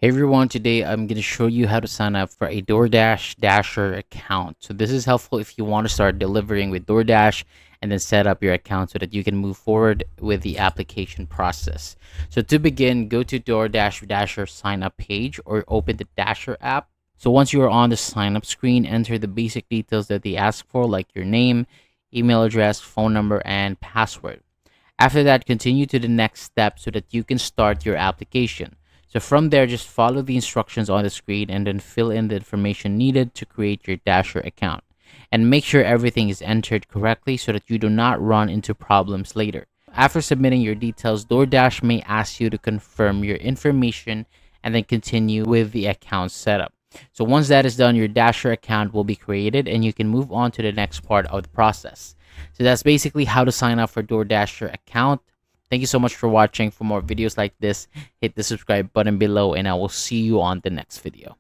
Hey everyone, today I'm going to show you how to sign up for a DoorDash Dasher account. So this is helpful if you want to start delivering with DoorDash and then set up your account so that you can move forward with the application process. So to begin, go to DoorDash Dasher sign up page or open the Dasher app. So once you are on the sign up screen, enter the basic details that they ask for, like your name, email address, phone number, and password. After that, continue to the next step so that you can start your application. So from there, just follow the instructions on the screen and then fill in the information needed to create your Dasher account. And make sure everything is entered correctly so that you do not run into problems later. After submitting your details, DoorDash may ask you to confirm your information and then continue with the account setup. So once that is done, your Dasher account will be created and you can move on to the next part of the process. So that's basically how to sign up for DoorDasher account. Thank you so much for watching. For more videos like this, hit the subscribe button below and I will see you on the next video.